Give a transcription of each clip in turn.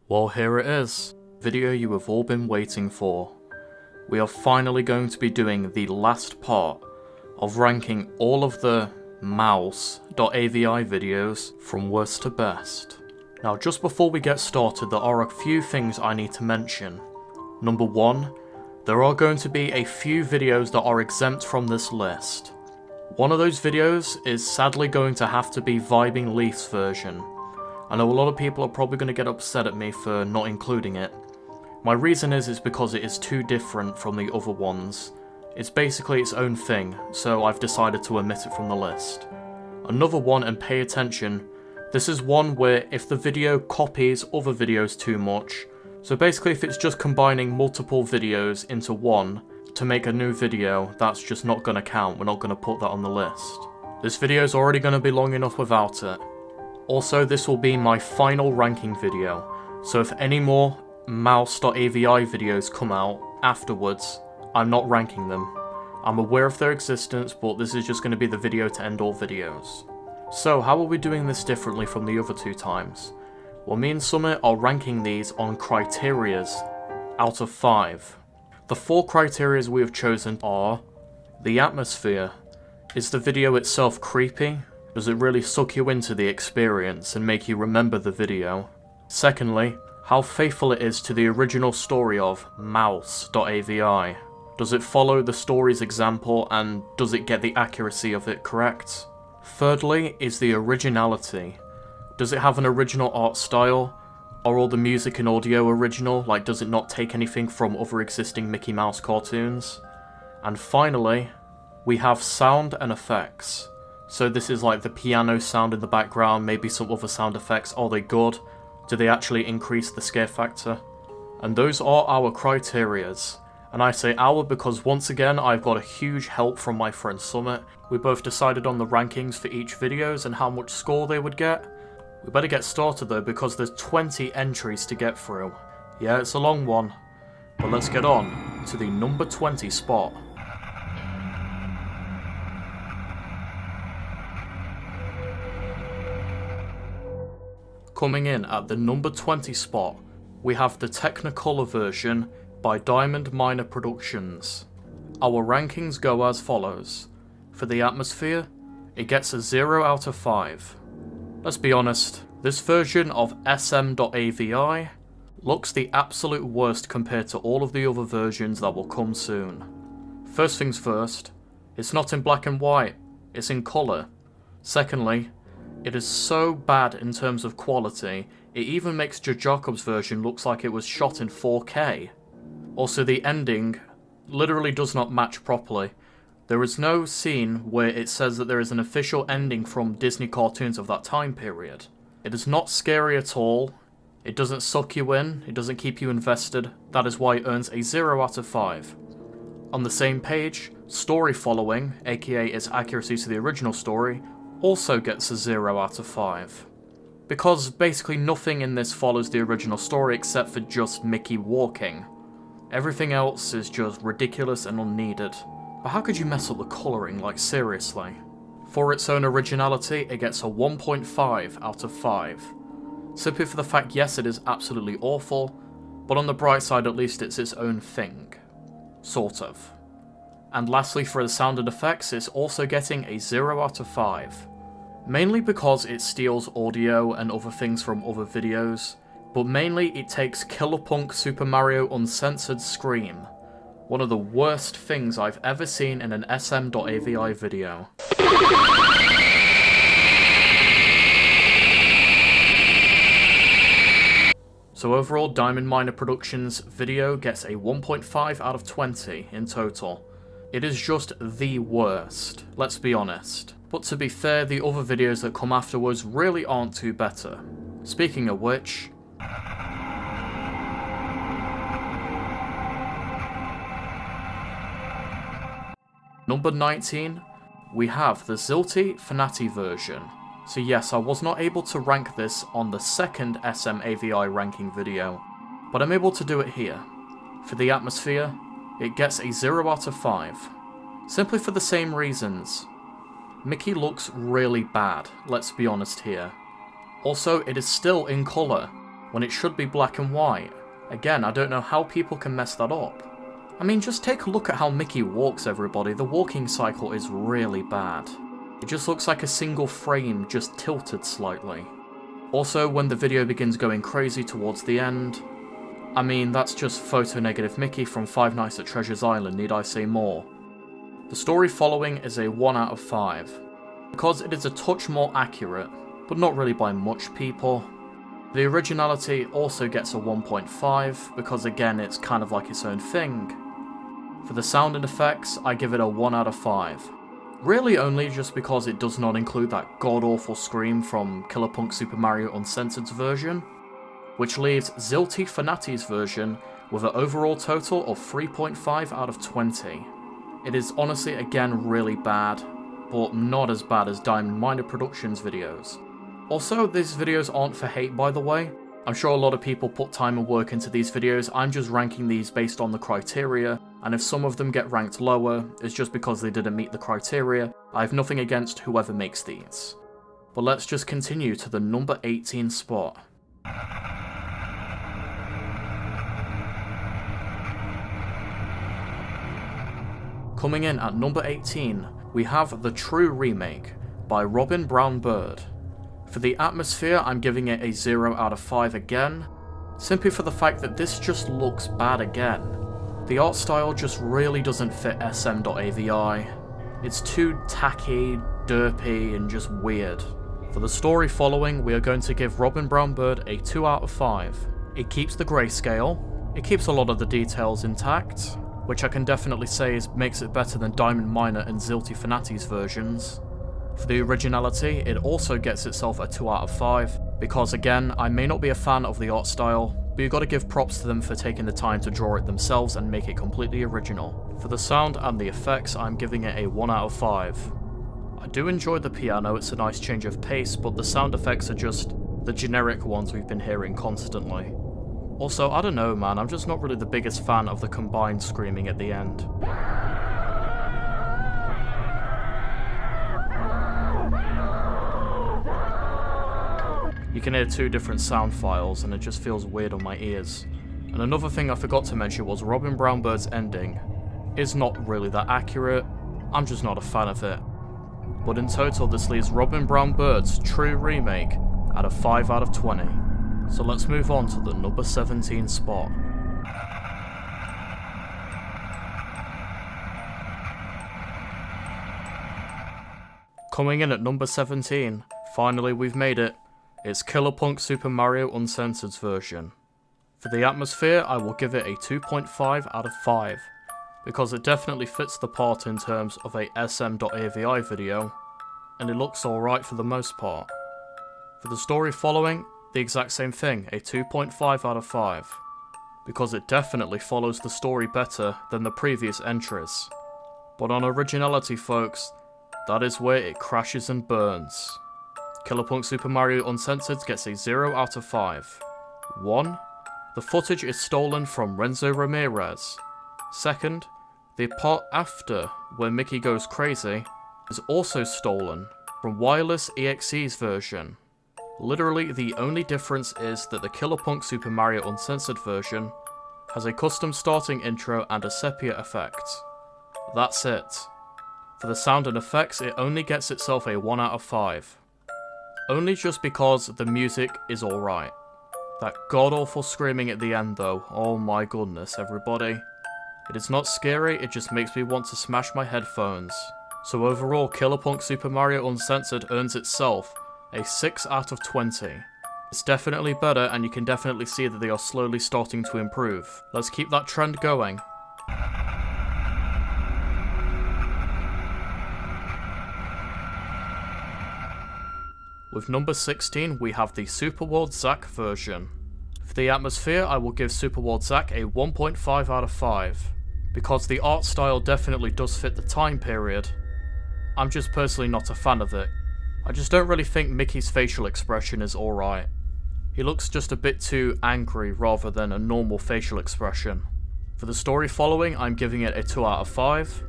Well, here it is. Video you have all been waiting for. We are finally going to be doing the last part of ranking all of the MoUsE.AvI videos from worst to best. Now, just before we get started, there are a few things I need to mention. Number one, there are going to be a few videos that are exempt from this list. One of those videos is sadly going to have to be Vibing Leaf's version. I know a lot of people are probably going to get upset at me for not including it. My reason is because it is too different from the other ones. It's basically its own thing, so I've decided to omit it from the list. Another one, and pay attention, this is one where if the video copies other videos too much, so basically if it's just combining multiple videos into one to make a new video, that's just not going to count, we're not going to put that on the list. This video is already going to be long enough without it. Also, this will be my final ranking video, so if any more MoUsE.AvI videos come out afterwards, I'm not ranking them. I'm aware of their existence, but this is just going to be the video to end all videos. So, how are we doing this differently from the other two times? Well, me and Summit are ranking these on criterias out of 5. The 4 criterias we have chosen are: the atmosphere. Is the video itself creepy? Does it really suck you into the experience and make you remember the video? Secondly, how faithful it is to the original story of MoUsE.AvI. Does it follow the story's example and does it get the accuracy of it correct? Thirdly is the originality. Does it have an original art style? Are all the music and audio original? Like, does it not take anything from other existing Mickey Mouse cartoons? And finally, we have sound and effects. So this is like the piano sound in the background, maybe some other sound effects. Are they good? Do they actually increase the scare factor? And those are our criterias. And I say our because once again I've got a huge help from my friend Summit. We both decided on the rankings for each videos and how much score they would get. We better get started though because there's 20 entries to get through. Yeah, it's a long one. But let's get on to the number 20 spot. Coming in at the number 20 spot, we have the Technicolor version by Diamond Miner Productions. Our rankings go as follows. For the atmosphere, it gets a 0 out of 5. Let's be honest, this version of SM.AvI looks the absolute worst compared to all of the other versions that will come soon. First things first, it's not in black and white, it's in colour. Secondly, it is so bad in terms of quality, it even makes Jojacob's version looks like it was shot in 4K. Also, the ending literally does not match properly. There is no scene where it says that there is an official ending from Disney cartoons of that time period. It is not scary at all, it doesn't suck you in, it doesn't keep you invested, that is why it earns a 0 out of 5. On the same page, story following, aka its accuracy to the original story, also gets a 0 out of 5. Because basically nothing in this follows the original story except for just Mickey walking. Everything else is just ridiculous and unneeded. But how could you mess up the colouring, like seriously? For its own originality, it gets a 1.5 out of 5. Simply for the fact, yes, it is absolutely awful, but on the bright side at least it's its own thing. Sort of. And lastly, for the sound and effects, it's also getting a 0 out of 5. Mainly because it steals audio and other things from other videos, but mainly it takes Killer Punk Super Mario Uncensored Scream, one of the worst things I've ever seen in an SM.AvI video. So overall, Diamond Miner Productions video gets a 1.5 out of 20 in total. It is just the worst, let's be honest. But to be fair, the other videos that come afterwards really aren't too better. Speaking of which, number 19, we have the Zilty Fanati version. So yes, I was not able to rank this on the second SM.AvI ranking video, but I'm able to do it here. For the atmosphere, it gets a 0 out of 5. Simply for the same reasons. Mickey looks really bad, let's be honest here. Also, it is still in colour. when it should be black and white. Again, I don't know how people can mess that up. I mean, just take a look at how Mickey walks, everybody. The walking cycle is really bad. It just looks like a single frame just tilted slightly. Also, when the video begins going crazy towards the end, I mean, that's just photo-negative Mickey from Five Nights at Treasures Island, need I say more? The story following is a 1 out of 5, because it is a touch more accurate, but not really by much, people. The originality also gets a 1.5, because again, it's kind of like its own thing. For the sound and effects, I give it a 1 out of 5. Really only just because it does not include that god-awful scream from Killer Punk Super Mario Uncensored's version, which leaves Zilty Fanati's version with an overall total of 3.5 out of 20. It is honestly again really bad, but not as bad as Diamond Miner Productions videos. Also, these videos aren't for hate, by the way. I'm sure a lot of people put time and work into these videos. I'm just ranking these based on the criteria, and if some of them get ranked lower, it's just because they didn't meet the criteria. I have nothing against whoever makes these. But let's just continue to the number 18 spot. Coming in at number 18, we have The True Remake by Robin Brown Bird. For the atmosphere, I'm giving it a 0 out of 5 again, simply for the fact that this just looks bad again. The art style just really doesn't fit SM.AVI. It's too tacky, derpy, and just weird. For the story following, we are going to give Robin Brown Bird a 2 out of 5. It keeps the grayscale, it keeps a lot of the details intact, which I can definitely say makes it better than Diamond Miner and Zilty Fanati's versions. For the originality, it also gets itself a 2 out of 5, because again, I may not be a fan of the art style, but you gotta give props to them for taking the time to draw it themselves and make it completely original. For the sound and the effects, I'm giving it a 1 out of 5. I do enjoy the piano, it's a nice change of pace, but the sound effects are just the generic ones we've been hearing constantly. Also, I don't know man, I'm just not really the biggest fan of the combined screaming at the end. You can hear 2 different sound files and it just feels weird on my ears. And another thing I forgot to mention was Robin Brown Bird's ending is not really that accurate, I'm just not a fan of it. But in total this leaves Robin Brown Bird's True Remake at a 5 out of 20. So let's move on to the number 17 spot. Coming in at number 17, finally we've made it. It's Killer Punk Super Mario Uncensored's version. For the atmosphere, I will give it a 2.5 out of 5, because it definitely fits the part in terms of a SM.AVI video, and it looks alright for the most part. For the story following, the exact same thing, a 2.5 out of 5, because it definitely follows the story better than the previous entries. But on originality folks, that is where it crashes and burns. Killer Punk Super Mario Uncensored gets a 0 out of 5. 1. The footage is stolen from Renzo Ramirez. 2. The part after, where Mickey goes crazy, is also stolen from Wireless EXE's version. Literally, the only difference is that the Killer Punk Super Mario Uncensored version has a custom starting intro and a sepia effect. That's it. For the sound and effects, it only gets itself a 1 out of 5. Only just because the music is alright. That god-awful screaming at the end though, oh my goodness everybody. It is not scary, it just makes me want to smash my headphones. So overall, Killer Punk Super Mario Uncensored earns itself a 6 out of 20. It's definitely better and you can definitely see that they are slowly starting to improve. Let's keep that trend going. With number 16, we have the Super World Zack version. For the atmosphere, I will give Super World Zack a 1.5 out of 5, because the art style definitely does fit the time period. I'm just personally not a fan of it. I just don't really think Mickey's facial expression is alright. He looks just a bit too angry rather than a normal facial expression. For the story following, I'm giving it a 2 out of 5.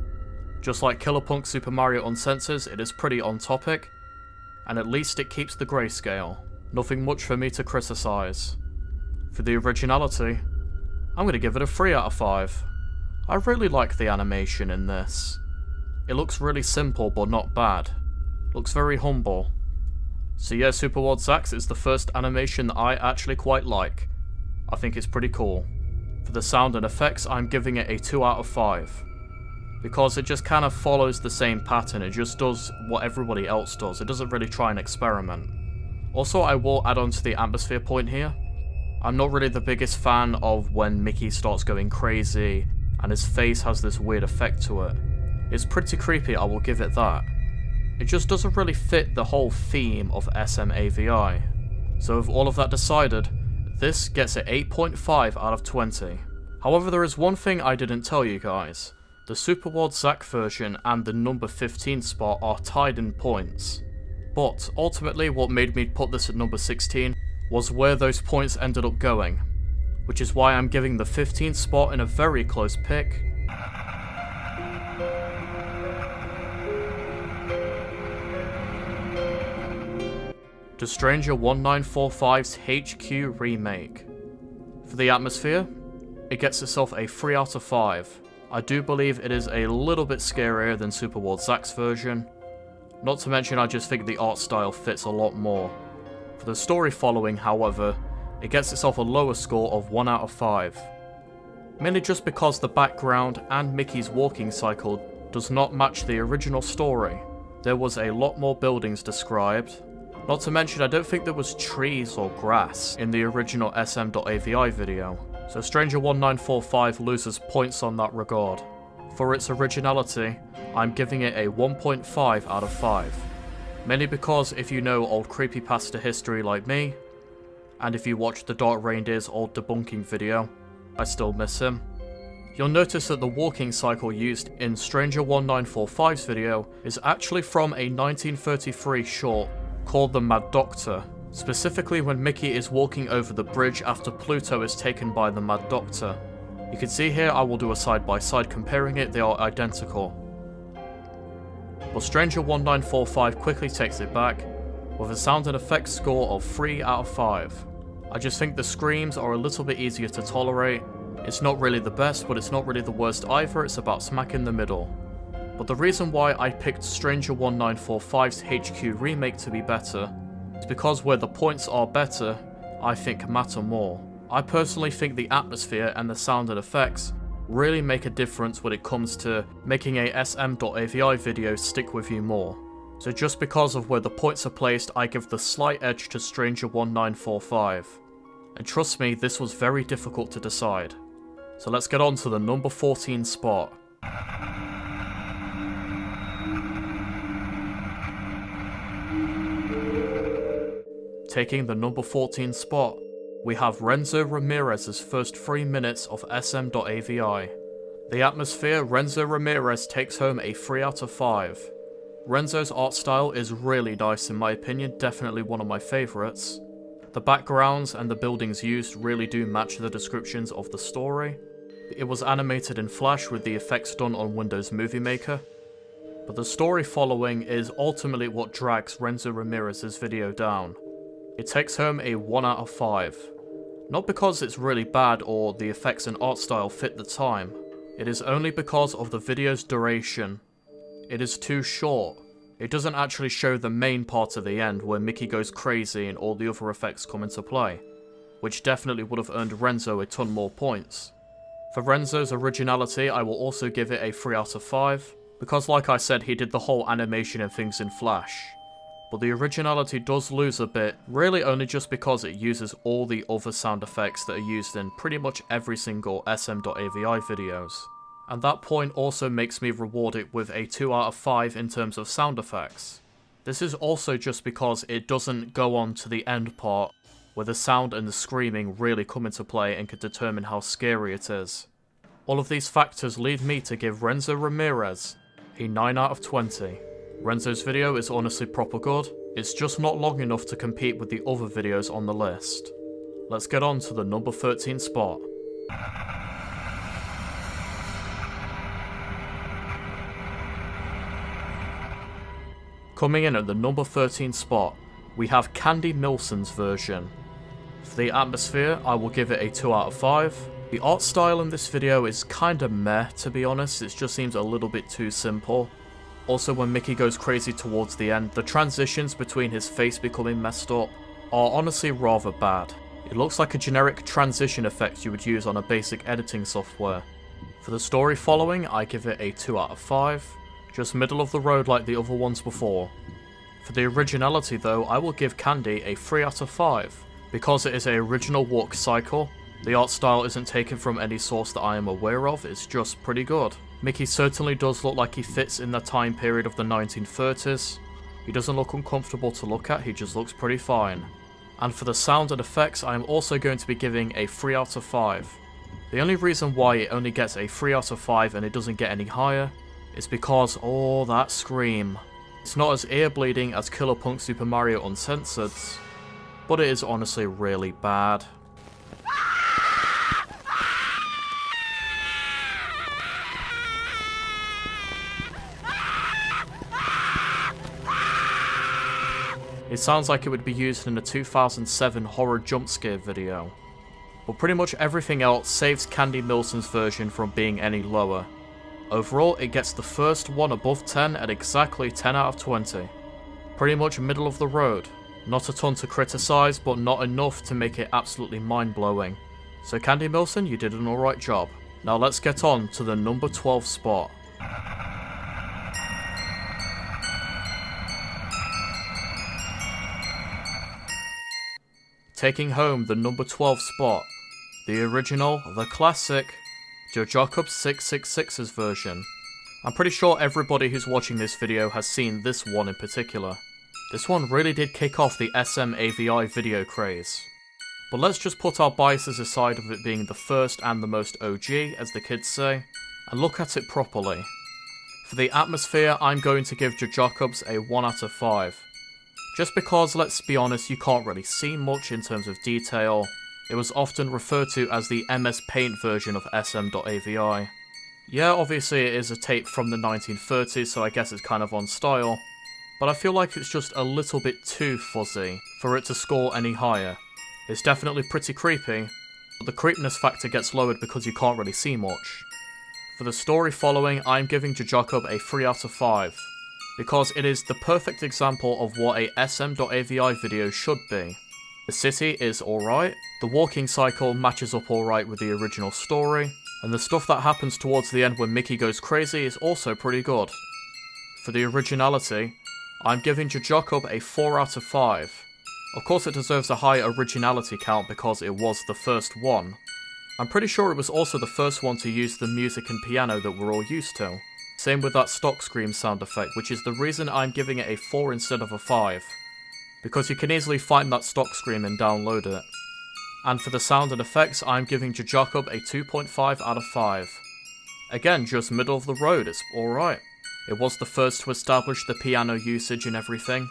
Just like Killer Punk Super Mario Uncensored, it is pretty on topic, and at least it keeps the grayscale. Nothing much for me to criticise. For the originality, I'm going to give it a 3 out of 5. I really like the animation in this. It looks really simple but not bad. Looks very humble. So yeah, Super Ward Zack's is the first animation that I actually quite like. I think it's pretty cool. For the sound and effects, I'm giving it a 2 out of 5. Because it just kind of follows the same pattern, it just does what everybody else does, it doesn't really try and experiment. Also, I will add on to the atmosphere point here. I'm not really the biggest fan of when Mickey starts going crazy and his face has this weird effect to it. It's pretty creepy, I will give it that. It just doesn't really fit the whole theme of MoUsE.AvI. So with all of that decided, this gets an 8.5 out of 20. However, there is one thing I didn't tell you guys. The Super Ward Zack version and the number 15 spot are tied in points. But ultimately what made me put this at number 16 was where those points ended up going, which is why I'm giving the 15th spot in a very close pick to Stranger 1945's HQ remake. For the atmosphere, it gets itself a 3 out of 5. I do believe it is a little bit scarier than Super Ward Zack's version. Not to mention I just think the art style fits a lot more. For the story following, however, it gets itself a lower score of 1 out of 5. Mainly just because the background and Mickey's walking cycle does not match the original story. There was a lot more buildings described. Not to mention I don't think there was trees or grass in the original SM.AVI video. So Stranger 1945 loses points on that regard. For its originality, I'm giving it a 1.5 out of 5. Mainly because if you know old creepypasta history like me, and if you watch the Dark Reindeer's old debunking video, I still miss him, you'll notice that the walking cycle used in Stranger 1945's video is actually from a 1933 short called The Mad Doctor, specifically when Mickey is walking over the bridge after Pluto is taken by the Mad Doctor. You can see here I will do a side-by-side comparing it, they are identical. But Stranger 1945 quickly takes it back, with a sound and effects score of 3 out of 5. I just think the screams are a little bit easier to tolerate. It's not really the best, but it's not really the worst either, it's about smack in the middle. But the reason why I picked Stranger 1945's HQ remake to be better is because where the points are better, I think matter more. I personally think the atmosphere and the sound and effects really make a difference when it comes to making a SM.AVI video stick with you more. So just because of where the points are placed, I give the slight edge to Stranger 1945. And trust me, this was very difficult to decide. So let's get on to the number 14 spot. Taking the number 14 spot, we have Renzo Ramirez's first 3 minutes of SM.AVI. The atmosphere, Renzo Ramirez takes home a 3 out of 5. Renzo's art style is really nice in my opinion, definitely one of my favourites. The backgrounds and the buildings used really do match the descriptions of the story. It was animated in Flash with the effects done on Windows Movie Maker. But the story following is ultimately what drags Renzo Ramirez's video down. It takes home a 1 out of 5. Not because it's really bad or the effects and art style fit the time. It is only because of the video's duration. It is too short. It doesn't actually show the main part of the end where Mickey goes crazy and all the other effects come into play, which definitely would have earned Renzo a ton more points. For Renzo's originality, I will also give it a 3 out of 5, because like I said, he did the whole animation and things in Flash. But the originality does lose a bit, really only just because it uses all the other sound effects that are used in pretty much every single SM.AVI videos. And that point also makes me reward it with a 2 out of 5 in terms of sound effects. This is also just because it doesn't go on to the end part, where the sound and the screaming really come into play and can determine how scary it is. All of these factors lead me to give Renzo Ramirez a 9 out of 20. Renzo's video is honestly proper good, it's just not long enough to compete with the other videos on the list. Let's get on to the number 13 spot. Coming in at the number 13 spot, we have Candy Milson's version. For the atmosphere, I will give it a 2 out of 5. The art style in this video is kinda meh, to be honest, it just seems a little bit too simple. Also, when Mickey goes crazy towards the end, the transitions between his face becoming messed up are honestly rather bad. It looks like a generic transition effect you would use on a basic editing software. For the story following, I give it a 2 out of 5, just middle of the road like the other ones before. For the originality though, I will give Candy a 3 out of 5. Because it is an original walk cycle, the art style isn't taken from any source that I am aware of, it's just pretty good. Mickey certainly does look like he fits in the time period of the 1930s. He doesn't look uncomfortable to look at, he just looks pretty fine. And for the sound and effects, I am also going to be giving a 3 out of 5. The only reason why it only gets a 3 out of 5 and it doesn't get any higher is because, oh, that scream. It's not as ear-bleeding as Killer Punk Super Mario Uncensored, but it is honestly really bad. It sounds like it would be used in a 2007 horror jump scare video. But pretty much everything else saves Candy Milson's version from being any lower. Overall, it gets the first one above 10 at exactly 10 out of 20. Pretty much middle of the road. Not a ton to criticize, but not enough to make it absolutely mind-blowing. So Candy Milson, you did an alright job. Now let's get on to the number 12 spot. Taking home the number 12 spot, the original, the classic, Jojacob 666's version. I'm pretty sure everybody who's watching this video has seen this one in particular. This one really did kick off the MoUsE.AvI video craze. But let's just put our biases aside of it being the first and the most OG, as the kids say, and look at it properly. For the atmosphere, I'm going to give Jojacob's a 1 out of 5. Just because, let's be honest, you can't really see much in terms of detail. It was often referred to as the MS Paint version of SM.AVI. Yeah, obviously it is a tape from the 1930s, so I guess it's kind of on style. But I feel like it's just a little bit too fuzzy for it to score any higher. It's definitely pretty creepy, but the creepiness factor gets lowered because you can't really see much. For the story following, I'm giving Jojacob a 3 out of 5. Because it is the perfect example of what a SM.AVI video should be. The city is alright, the walking cycle matches up alright with the original story, and the stuff that happens towards the end when Mickey goes crazy is also pretty good. For the originality, I'm giving Jojacob a 4 out of 5. Of course it deserves a high originality count because it was the first one. I'm pretty sure it was also the first one to use the music and piano that we're all used to. Same with that stock scream sound effect, which is the reason I'm giving it a 4 instead of a 5. Because you can easily find that stock scream and download it. And for the sound and effects, I'm giving Jojacob a 2.5 out of 5. Again, just middle of the road, it's alright. It was the first to establish the piano usage and everything.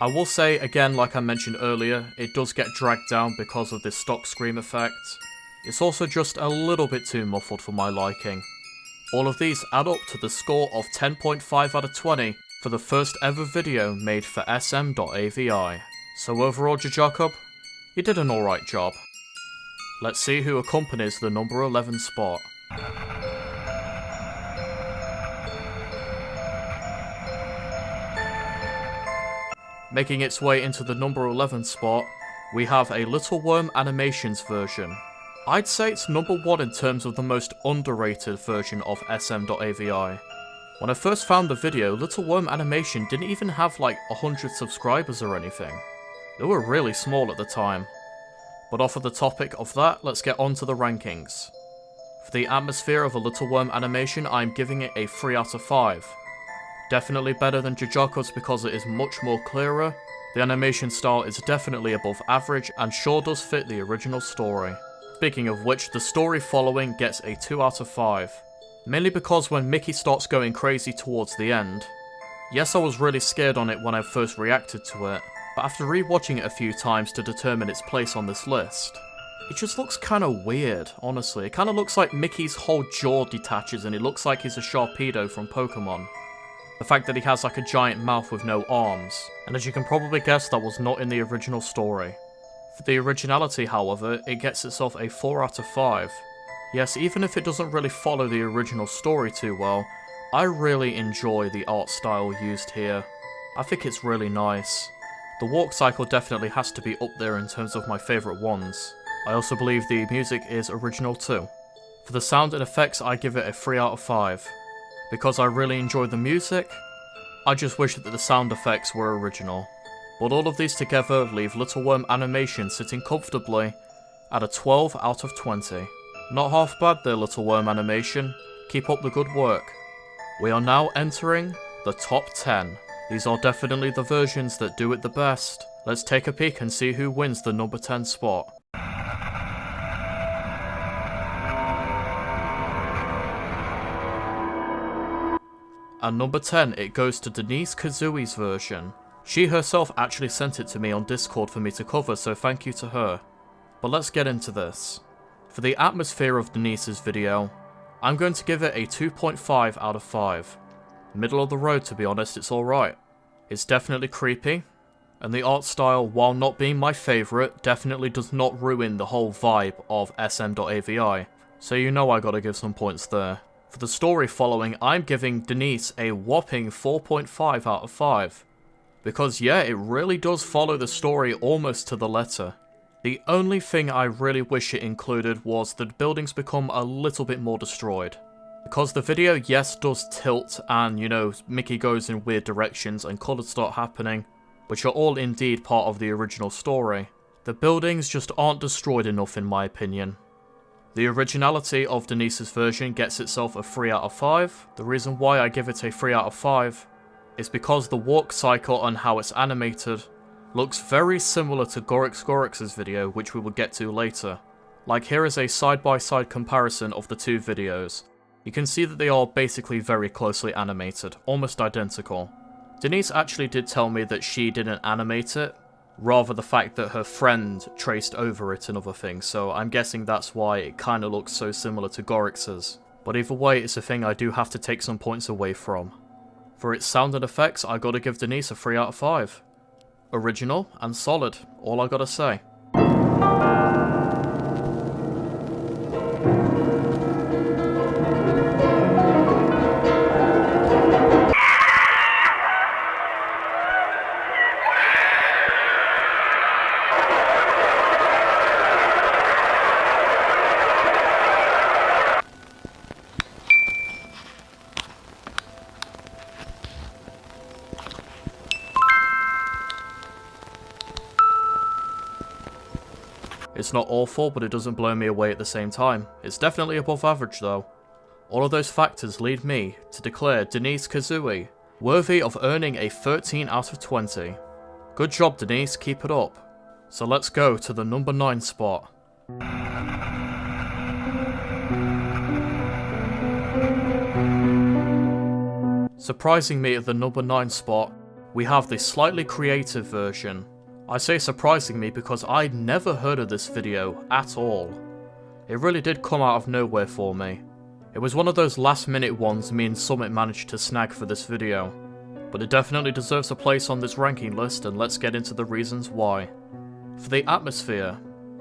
I will say, again, like I mentioned earlier, it does get dragged down because of this stock scream effect. It's also just a little bit too muffled for my liking. All of these add up to the score of 10.5 out of 20 for the first ever video made for SM.AVI. So overall, Jojacob, you did an alright job. Let's see who accompanies the number 11 spot. Making its way into the number 11 spot, we have a Little Worm Animations version. I'd say it's number 1 in terms of the most underrated version of SM.AVI. When I first found the video, Little Worm Animation didn't even have like 100 subscribers or anything. They were really small at the time. But off of the topic of that, let's get on to the rankings. For the atmosphere of a Little Worm Animation, I'm giving it a 3 out of 5. Definitely better than Jojacob's because it is much more clearer. The animation style is definitely above average and sure does fit the original story. Speaking of which, the story following gets a 2 out of 5. Mainly because when Mickey starts going crazy towards the end. Yes, I was really scared on it when I first reacted to it, but after rewatching it a few times to determine its place on this list, it just looks kinda weird, honestly. It kinda looks like Mickey's whole jaw detaches and it looks like he's a Sharpedo from Pokemon. The fact that he has like a giant mouth with no arms, and as you can probably guess, that was not in the original story. For the originality, however, it gets itself a 4 out of 5. Yes, even if it doesn't really follow the original story too well, I really enjoy the art style used here. I think it's really nice. The walk cycle definitely has to be up there in terms of my favourite ones. I also believe the music is original too. For the sound and effects, I give it a 3 out of 5. Because I really enjoy the music, I just wish that the sound effects were original. But all of these together leave Little Worm animation sitting comfortably at a 12 out of 20. Not half bad there, Little Worm animation. Keep up the good work. We are now entering the top 10. These are definitely the versions that do it the best. Let's take a peek and see who wins the number 10 spot. At number 10, it goes to Denise Kazoui's version. She herself actually sent it to me on Discord for me to cover, so thank you to her. But let's get into this. For the atmosphere of Denise's video, I'm going to give it a 2.5 out of 5. Middle of the road, to be honest, it's alright. It's definitely creepy, and the art style, while not being my favourite, definitely does not ruin the whole vibe of SM.AVI, so you know I gotta give some points there. For the story following, I'm giving Denise a whopping 4.5 out of 5. Because yeah, it really does follow the story almost to the letter. The only thing I really wish it included was that buildings become a little bit more destroyed. Because the video, yes, does tilt and, you know, Mickey goes in weird directions and colours start happening, which are all indeed part of the original story. The buildings just aren't destroyed enough in my opinion. The originality of Denise's version gets itself a 3 out of 5. The reason why I give it a 3 out of 5 is because the walk cycle and how it's animated looks very similar to Gorix Gorix's video, which we will get to later. Like, here is a side-by-side comparison of the two videos. You can see that they are basically very closely animated, almost identical. Denise actually did tell me that she didn't animate it, rather the fact that her friend traced over it and other things, so I'm guessing that's why it kinda looks so similar to Gorix's. But either way, it's a thing I do have to take some points away from. For its sound and effects, I gotta give Denise a 3 out of 5. Original and solid, all I gotta say. It's not awful, but it doesn't blow me away at the same time. It's definitely above average though. All of those factors lead me to declare Denise Kazoui worthy of earning a 13 out of 20. Good job Denise, keep it up. So let's go to the number 9 spot. Surprising me at the number 9 spot, we have the slightly creative version. I say surprising me because I'd never heard of this video at all. It really did come out of nowhere for me. It was one of those last minute ones me and Summit managed to snag for this video. But it definitely deserves a place on this ranking list, and let's get into the reasons why. For the atmosphere,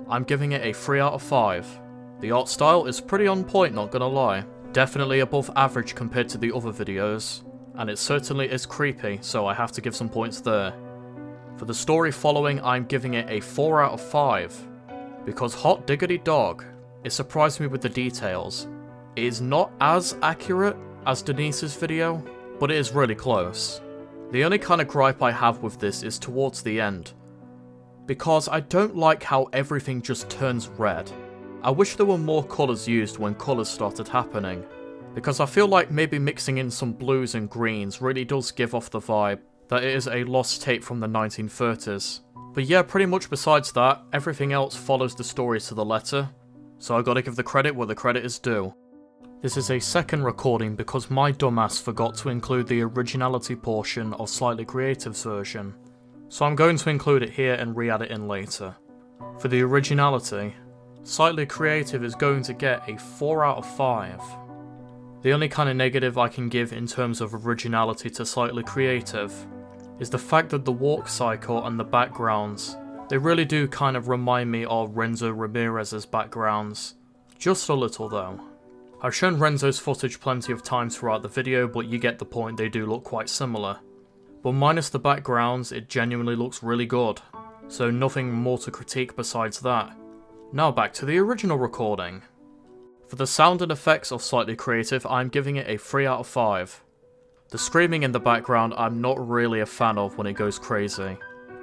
I'm giving it a 3 out of 5. The art style is pretty on point, not gonna lie. Definitely above average compared to the other videos. And it certainly is creepy, so I have to give some points there. For the story following, I'm giving it a 4 out of 5. Because hot diggity dog, it surprised me with the details. It is not as accurate as Denise's video, but it is really close. The only kind of gripe I have with this is towards the end. Because I don't like how everything just turns red. I wish there were more colours used when colours started happening. Because I feel like maybe mixing in some blues and greens really does give off the vibe that it is a lost tape from the 1930s. But yeah, pretty much besides that, everything else follows the story to the letter, so I gotta give the credit where the credit is due. This is a second recording because my dumbass forgot to include the originality portion of Slightly Creative's version, so I'm going to include it here and re-add it in later. For the originality, Slightly Creative is going to get a 4 out of 5. The only kind of negative I can give in terms of originality to Slightly Creative is the fact that the walk cycle and the backgrounds They really do kind of remind me of Renzo Ramirez's backgrounds. Just a little though. I've shown Renzo's footage plenty of times throughout the video, but you get the point, they do look quite similar. But minus the backgrounds, it genuinely looks really good. So nothing more to critique besides that. Now back to the original recording. For the sound and effects of Slightly Creative, I'm giving it a 3 out of 5. The screaming in the background I'm not really a fan of when it goes crazy.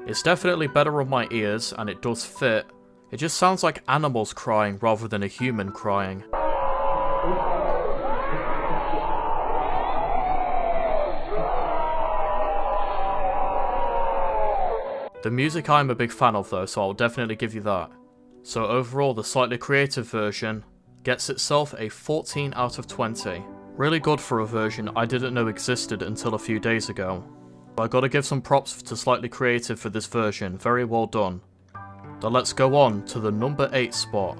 It's definitely better on my ears, and it does fit. It just sounds like animals crying rather than a human crying. The music I'm a big fan of though, so I'll definitely give you that. So overall, the Slightly Creative version gets itself a 14 out of 20. Really good for a version I didn't know existed until a few days ago. But I gotta give some props to Slightly Creative for this version, very well done. Now let's go on to the number 8 spot.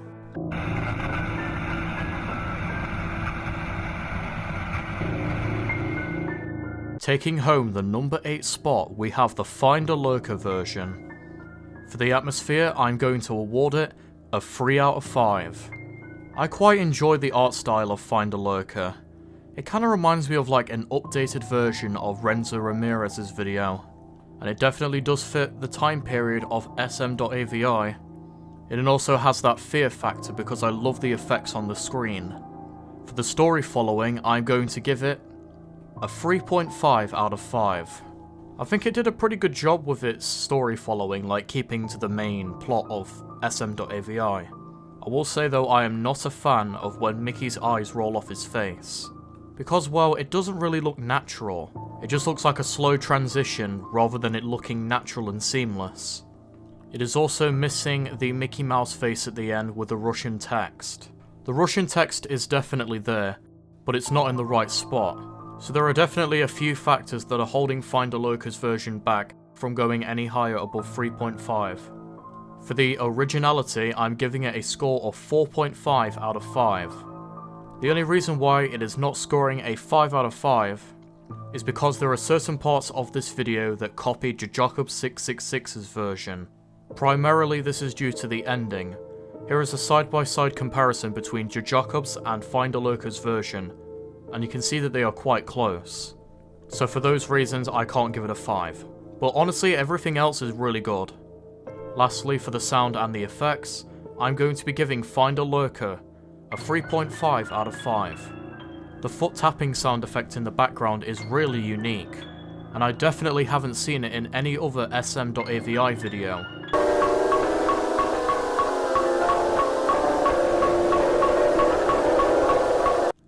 Taking home the number 8 spot, we have the Find a Lurker version. For the atmosphere, I'm going to award it a 3 out of 5. I quite enjoy the art style of Find a Lurker. It kinda reminds me of like an updated version of Renzo Ramirez's video. And it definitely does fit the time period of SM.AVI. It also has that fear factor because I love the effects on the screen. For the story following, I'm going to give it a 3.5 out of 5. I think it did a pretty good job with its story following, like keeping to the main plot of SM.AVI. I will say though, I am not a fan of when Mickey's eyes roll off his face. Because, well, it doesn't really look natural. It just looks like a slow transition rather than it looking natural and seamless. It is also missing the Mickey Mouse face at the end with the Russian text. The Russian text is definitely there, but it's not in the right spot. So there are definitely a few factors that are holding Find a Lurker's version back from going any higher above 3.5. For the originality, I'm giving it a score of 4.5 out of 5. The only reason why it is not scoring a 5 out of 5 is because there are certain parts of this video that copy Jojacob 666's version. Primarily this is due to the ending. Here is a side-by-side comparison between Jojacob's and Find a Lurker's version, and you can see that they are quite close. So for those reasons I can't give it a 5. But honestly, everything else is really good. Lastly, for the sound and the effects, I'm going to be giving Find a Lurker a 3.5 out of 5. The foot tapping sound effect in the background is really unique, and I definitely haven't seen it in any other SM.AVI video.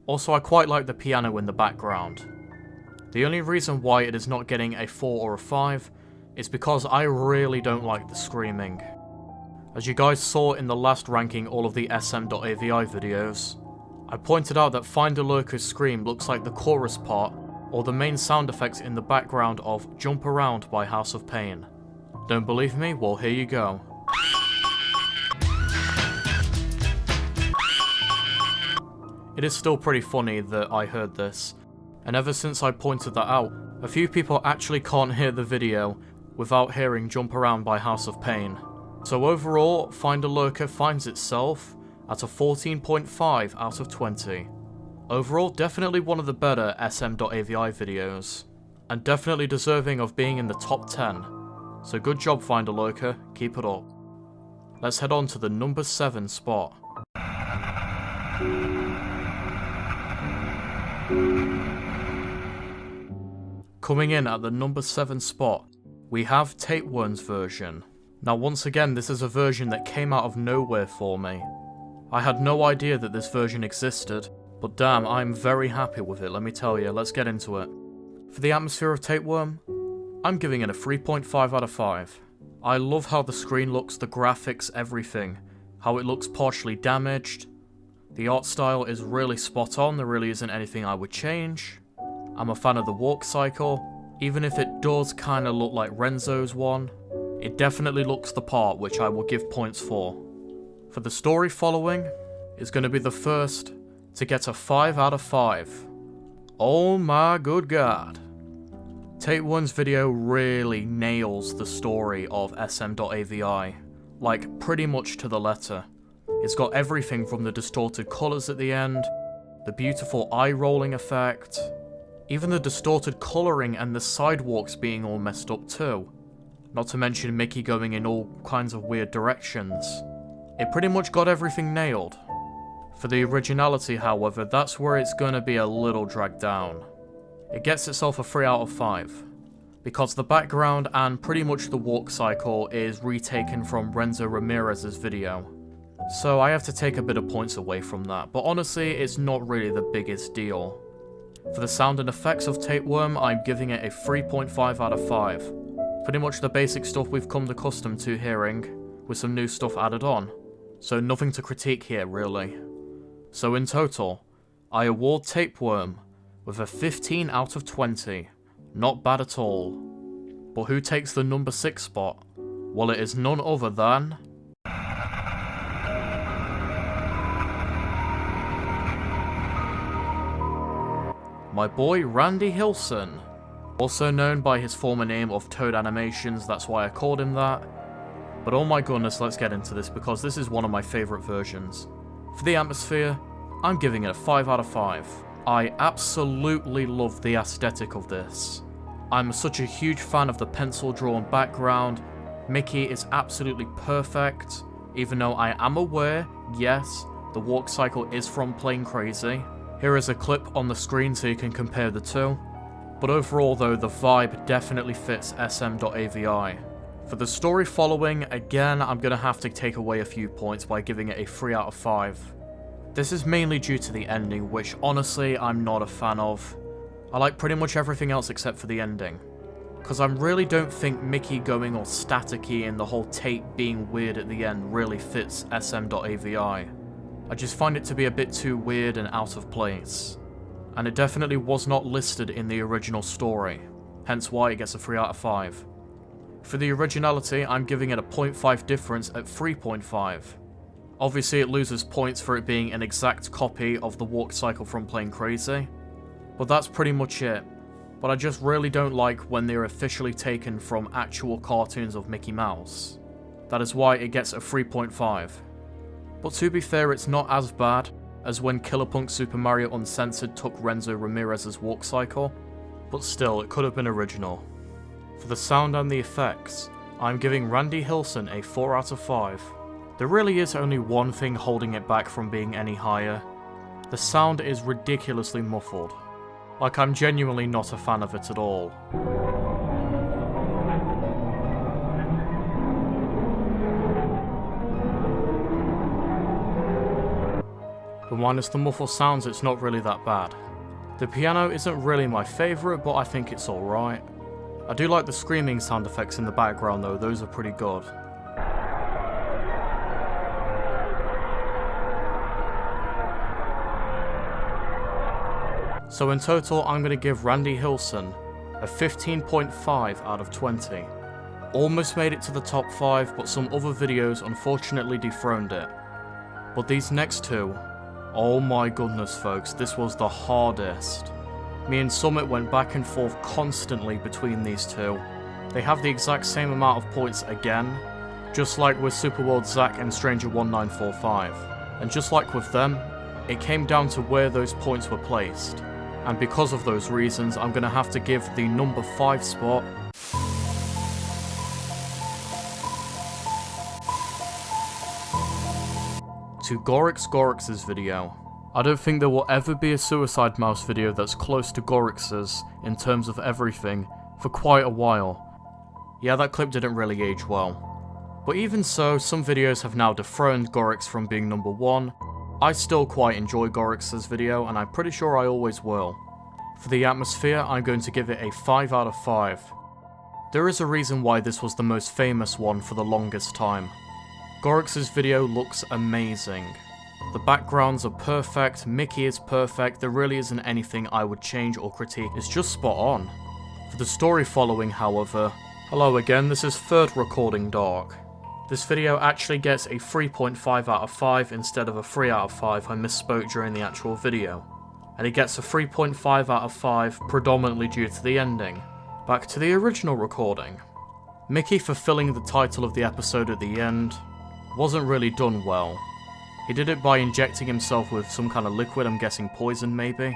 Also, I quite like the piano in the background. The only reason why it is not getting a 4 or a 5 is because I really don't like the screaming. As you guys saw in the last ranking all of the SM.AVI videos, I pointed out that Find a Lurker's scream looks like the chorus part or the main sound effects in the background of Jump Around by House of Pain. Don't believe me? Well, here you go. It is still pretty funny that I heard this, and ever since I pointed that out, a few people actually can't hear the video without hearing Jump Around by House of Pain. So overall, Find a Lurker finds itself at a 14.5 out of 20. Overall, definitely one of the better SM.AVI videos, and definitely deserving of being in the top 10. So good job, Find a Lurker, keep it up. Let's head on to the number 7 spot. Coming in at the number 7 spot, we have Tapeworm's version. Now once again, this is a version that came out of nowhere for me. I had no idea that this version existed, but damn, I'm very happy with it, let me tell you. Let's get into it. For the atmosphere of Tapeworm, I'm giving it a 3.5 out of 5. I love how the screen looks, the graphics, everything. How it looks partially damaged. The art style is really spot on, there really isn't anything I would change. I'm a fan of the walk cycle, even if it does kinda look like Renzo's one. It definitely looks the part, which I will give points for. For the story following, is going to be the first to get a 5 out of 5. Oh my good god. Tapeworm's video really nails the story of SM.AVI, like pretty much to the letter. It's got everything from the distorted colours at the end, the beautiful eye-rolling effect, even the distorted colouring and the sidewalks being all messed up too. Not to mention Mickey going in all kinds of weird directions. It pretty much got everything nailed. For the originality, however, that's where it's gonna be a little dragged down. It gets itself a 3 out of 5, because the background and pretty much the walk cycle is retaken from Renzo Ramirez's video. So I have to take a bit of points away from that, but honestly, it's not really the biggest deal. For the sound and effects of Tapeworm, I'm giving it a 3.5 out of 5. Pretty much the basic stuff we've come accustomed to hearing, with some new stuff added on. So nothing to critique here, really. So in total, I award Tapeworm with a 15 out of 20. Not bad at all. But who takes the number 6 spot? Well, it is none other than... my boy Randy Hilson. Also known by his former name of Toad Animations, that's why I called him that. But oh my goodness, let's get into this because this is one of my favourite versions. For the atmosphere, I'm giving it a 5 out of 5. I absolutely love the aesthetic of this. I'm such a huge fan of the pencil drawn background. Mickey is absolutely perfect, even though I am aware, yes, the walk cycle is from Plain Crazy. Here is a clip on the screen so you can compare the two. But overall though, the vibe definitely fits SM.AVI. For the story following, again, I'm going to have to take away a few points by giving it a 3 out of 5. This is mainly due to the ending, which honestly I'm not a fan of. I like pretty much everything else except for the ending. Because I really don't think Mickey going all staticky and the whole tape being weird at the end really fits SM.AVI. I just find it to be a bit too weird and out of place. And it definitely was not listed in the original story, hence why it gets a 3 out of 5. For the originality, I'm giving it a 0.5 difference at 3.5. Obviously it loses points for it being an exact copy of the walk cycle from Plain Crazy, but that's pretty much it. But I just really don't like when they're officially taken from actual cartoons of Mickey Mouse. That is why it gets a 3.5. But to be fair, it's not as bad as when Killer Punk Super Mario Uncensored took Renzo Ramirez's walk cycle, but still, it could have been original. For the sound and the effects, I'm giving Randy Hilson a 4 out of 5. There really is only one thing holding it back from being any higher. The sound is ridiculously muffled. Like, I'm genuinely not a fan of it at all. But minus the muffled sounds, it's not really that bad. The piano isn't really my favourite, but I think it's alright. I do like the screaming sound effects in the background though, those are pretty good. So in total, I'm going to give Randy Hilson a 15.5 out of 20. Almost made it to the top 5, but some other videos unfortunately dethroned it. But these next two, oh my goodness folks, this was the hardest. Me and Summit went back and forth constantly between these two. They have the exact same amount of points again, just like with Superworld Zack and Stranger 1945. And just like with them, it came down to where those points were placed. And because of those reasons, I'm going to have to give the number 5 spot to Gorix Gorix's video. I don't think there will ever be a Suicide Mouse video that's close to Gorix's in terms of everything for quite a while. Yeah, that clip didn't really age well. But even so, some videos have now dethroned Gorix from being number 1. I still quite enjoy Gorix's video, and I'm pretty sure I always will. For the atmosphere, I'm going to give it a 5 out of 5. There is a reason why this was the most famous one for the longest time. Gorix's video looks amazing. The backgrounds are perfect, Mickey is perfect, there really isn't anything I would change or critique, it's just spot on. For the story following, however, hello again, this is Third Recording Dark. This video actually gets a 3.5 out of 5 instead of a 3 out of 5, I misspoke during the actual video. And it gets a 3.5 out of 5 predominantly due to the ending. Back to the original recording. Mickey fulfilling the title of the episode at the end wasn't really done well. He did it by injecting himself with some kind of liquid, I'm guessing poison maybe.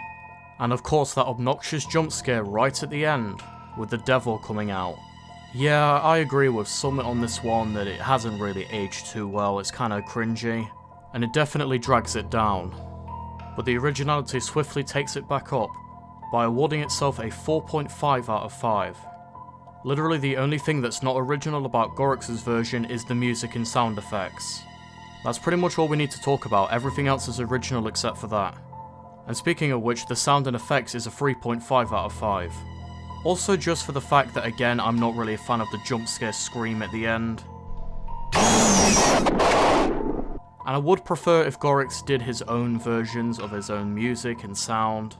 And of course that obnoxious jump scare right at the end, with the devil coming out. Yeah, I agree with Summit on this one that it hasn't really aged too well, it's kinda cringy, and it definitely drags it down. But the originality swiftly takes it back up, by awarding itself a 4.5 out of 5. Literally the only thing that's not original about Gorix's version is the music and sound effects. That's pretty much all we need to talk about, everything else is original except for that. And speaking of which, the sound and effects is a 3.5 out of 5. Also just for the fact that again, I'm not really a fan of the jump scare scream at the end. And I would prefer if Gorix did his own versions of his own music and sound,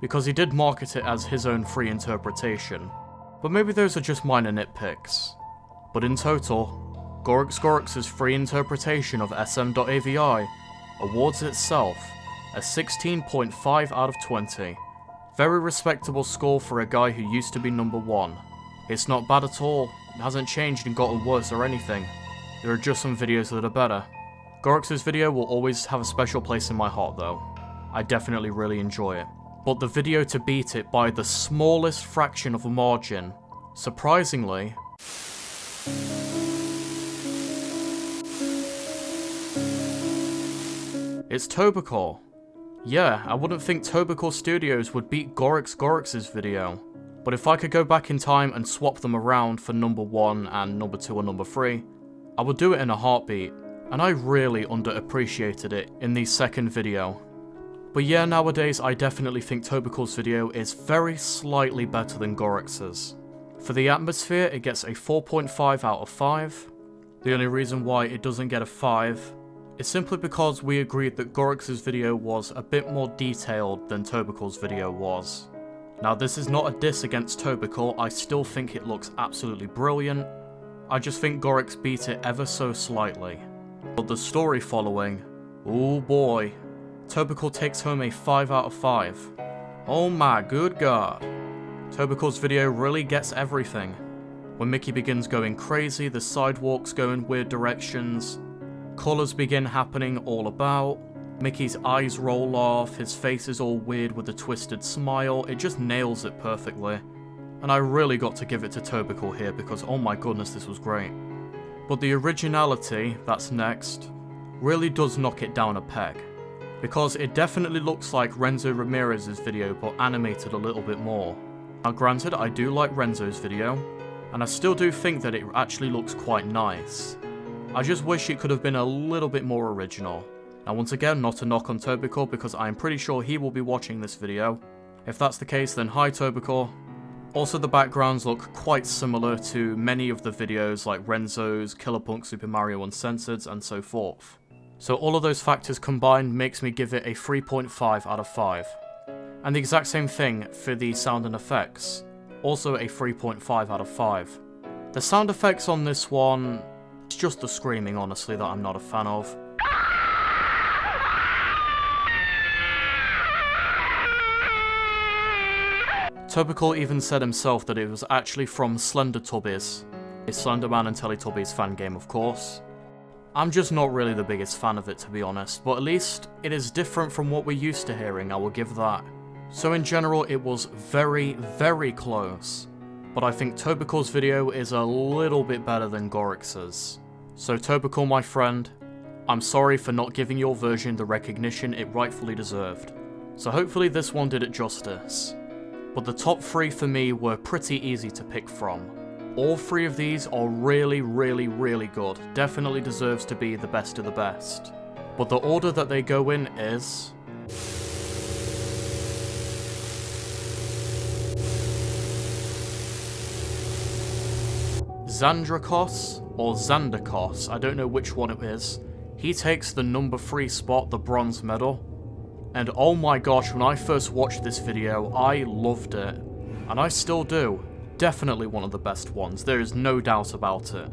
because he did market it as his own free interpretation. But maybe those are just minor nitpicks. But in total, Gorix Gorix's free interpretation of SM.AVI awards itself a 16.5 out of 20. Very respectable score for a guy who used to be number 1. It's not bad at all, it hasn't changed and gotten worse or anything. There are just some videos that are better. Gorix's video will always have a special place in my heart though. I definitely really enjoy it. But the video to beat it by the smallest fraction of a margin, surprisingly, it's Tobacore. Yeah, I wouldn't think Tobacore Studios would beat Gorix Gorix's video, but if I could go back in time and swap them around for number 1 and number 2 or number 3, I would do it in a heartbeat, and I really underappreciated it in the second video. But yeah, nowadays I definitely think Tobacore's video is very slightly better than Gorix's. For the atmosphere, it gets a 4.5 out of 5. The only reason why it doesn't get a 5 is simply because we agreed that Gorix's video was a bit more detailed than Tobacore's video was. Now this is not a diss against Tobacore, I still think it looks absolutely brilliant. I just think Gorix beat it ever so slightly. But the story following, oh boy. Tobacore takes home a 5 out of 5. Oh my good god. Tobacore's video really gets everything. When Mickey begins going crazy, the sidewalks go in weird directions, colours begin happening all about, Mickey's eyes roll off, his face is all weird with a twisted smile, it just nails it perfectly. And I really got to give it to Tobacore here because oh my goodness this was great. But the originality, that's next, really does knock it down a peg. Because it definitely looks like Renzo Ramirez's video but animated a little bit more. Now granted, I do like Renzo's video, and I still do think that it actually looks quite nice. I just wish it could have been a little bit more original. Now once again, not a knock on Tobacore because I'm pretty sure he will be watching this video. If that's the case, then hi Tobacore. Also the backgrounds look quite similar to many of the videos like Renzo's, Killer Punk Super Mario Uncensored, and so forth. So all of those factors combined makes me give it a 3.5 out of 5. And the exact same thing for the sound and effects. Also a 3.5 out of 5. The sound effects on this one, it's just the screaming honestly that I'm not a fan of. Tobacore even said himself that it was actually from Slendertubbies, a Slenderman and Teletubbies fan game of course. I'm just not really the biggest fan of it to be honest, but at least it is different from what we're used to hearing, I will give that. So in general it was very, very close, but I think Tobacore's video is a little bit better than Gorix's. So Tobacore my friend, I'm sorry for not giving your version the recognition it rightfully deserved. So hopefully this one did it justice. But the top 3 for me were pretty easy to pick from. All 3 of these are really, really, really good. Definitely deserves to be the best of the best. But the order that they go in is... Xandercross, or Xandercross, I don't know which one it is. He takes the number 3 spot, the bronze medal. And oh my gosh, when I first watched this video, I loved it. And I still do. Definitely one of the best ones, there is no doubt about it.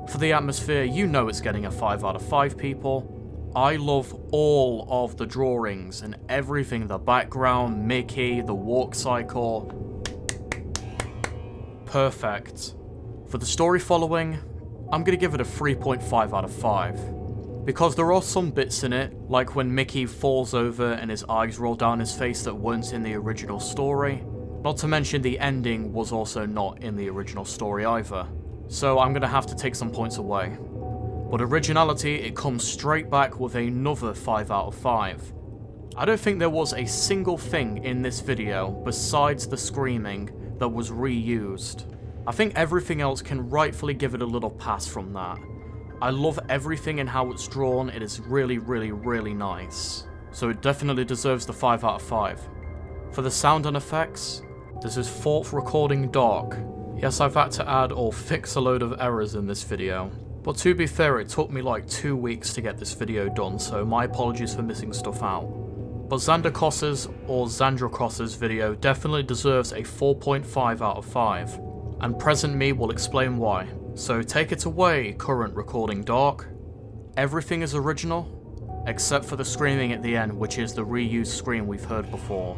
For the atmosphere, you know it's getting a 5 out of 5 people. I love all of the drawings and everything, the background, Mickey, the walk cycle. perfect. For the story following, I'm gonna give it a 3.5 out of 5. Because there are some bits in it, like when Mickey falls over and his eyes roll down his face that weren't in the original story. Not to mention the ending was also not in the original story either. So I'm gonna have to take some points away. But originality, it comes straight back with another 5 out of 5. I don't think there was a single thing in this video, besides the screaming, that was reused. I think everything else can rightfully give it a little pass from that. I love everything in how it's drawn, it is really, really, really nice. So it definitely deserves the 5 out of 5. For the sound and effects, this is 4th recording dark. Yes, I've had to add or fix a load of errors in this video. But to be fair, it took me like 2 weeks to get this video done, so my apologies for missing stuff out. But Xandercross's video definitely deserves a 4.5 out of 5. And present me will explain why. So take it away, current recording dark. Everything is original, except for the screaming at the end, which is the reused scream we've heard before.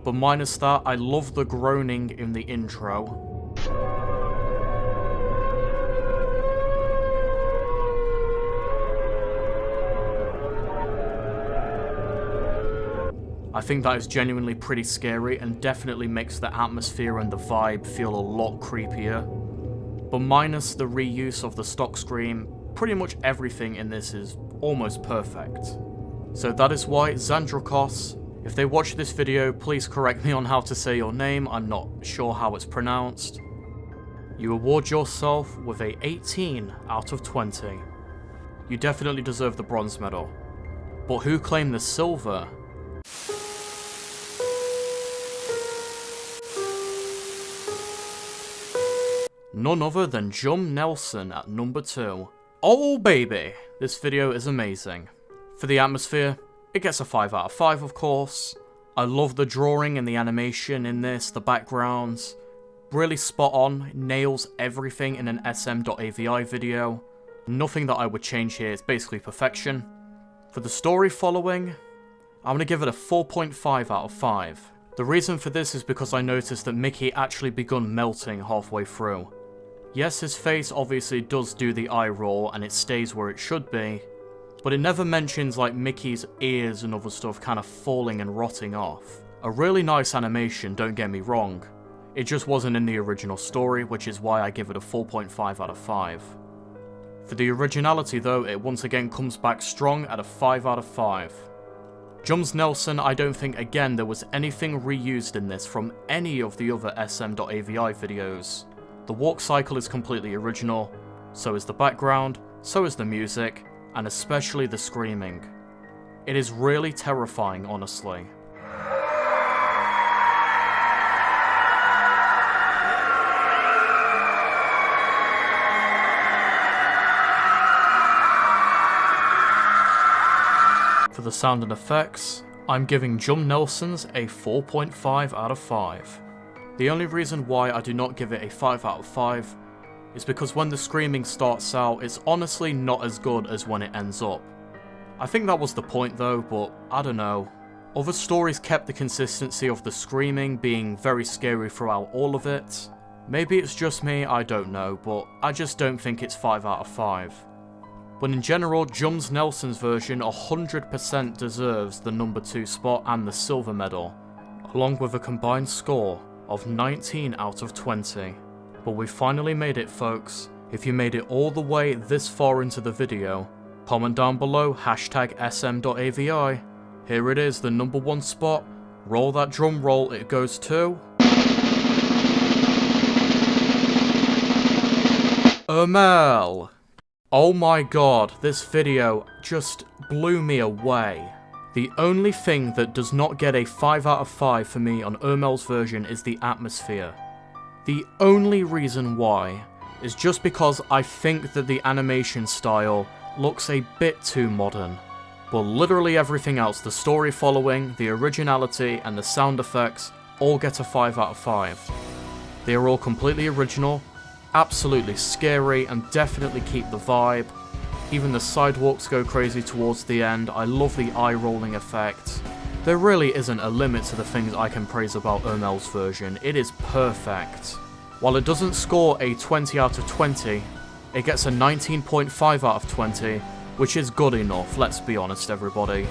But minus that, I love the groaning in the intro. I think that is genuinely pretty scary and definitely makes the atmosphere and the vibe feel a lot creepier. But minus the reuse of the stock scream, pretty much everything in this is almost perfect. So that is why Xandercross, if they watch this video, please correct me on how to say your name, I'm not sure how it's pronounced. You award yourself with a 18 out of 20. You definitely deserve the bronze medal. But who claimed the silver? None other than Jum Nelson at number 2. Oh baby, this video is amazing. For the atmosphere, it gets a 5 out of 5 of course. I love the drawing and the animation in this, the backgrounds. Really spot on, nails everything in an SM.AVI video. Nothing that I would change here, it's basically perfection. For the story following, I'm gonna give it a 4.5 out of 5. The reason for this is because I noticed that Mickey actually begun melting halfway through. Yes, his face obviously does do the eye roll and it stays where it should be, but it never mentions like Mickey's ears and other stuff kind of falling and rotting off. A really nice animation, don't get me wrong. It just wasn't in the original story, which is why I give it a 4.5 out of 5. For the originality though, it once again comes back strong at a 5 out of 5. Jum Nelson, I don't think again there was anything reused in this from any of the other SM.AVI videos. The walk cycle is completely original, so is the background, so is the music, and especially the screaming. It is really terrifying, honestly. For the sound and effects, I'm giving Jum Nelson's a 4.5 out of 5. The only reason why I do not give it a 5 out of 5 is because when the screaming starts out, it's honestly not as good as when it ends up. I think that was the point though, but I don't know. Other stories kept the consistency of the screaming being very scary throughout all of it. Maybe it's just me, I don't know, but I just don't think it's 5 out of 5. But in general, Jum Nelson's version 100% deserves the number 2 spot and the silver medal, along with a combined score of 19 out of 20. But we finally made it, folks. If you made it all the way this far into the video, comment down below #SM.AVI. Here it is, the number 1 spot. Roll that drum roll, it goes to... Ermel! Oh my god, this video just blew me away. The only thing that does not get a 5 out of 5 for me on Ermel's version is the atmosphere. The only reason why is just because I think that the animation style looks a bit too modern. But literally everything else, the story following, the originality, and the sound effects, all get a 5 out of 5. They are all completely original, absolutely scary, and definitely keep the vibe. Even the sidewalks go crazy towards the end. I love the eye-rolling effect. There really isn't a limit to the things I can praise about Ermel's version. It is perfect. While it doesn't score a 20 out of 20, it gets a 19.5 out of 20, which is good enough, let's be honest everybody.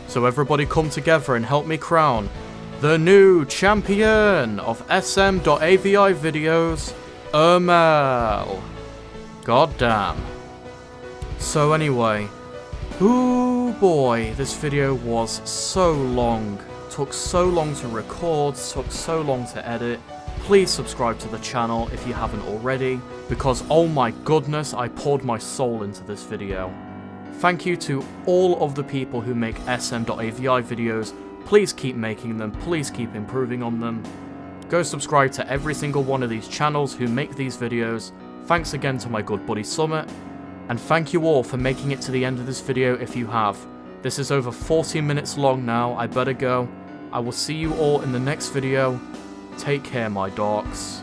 So everybody come together and help me crown the new champion of SM.AVI videos, Ermel. God damn. So anyway, ooh boy, this video was so long. Took so long to record, took so long to edit. Please subscribe to the channel if you haven't already, because oh my goodness, I poured my soul into this video. Thank you to all of the people who make SM.AVI videos. Please keep making them, please keep improving on them. Go subscribe to every single one of these channels who make these videos. Thanks again to my good buddy Summit. And thank you all for making it to the end of this video if you have. This is over 40 minutes long now, I better go. I will see you all in the next video. Take care, my dorks.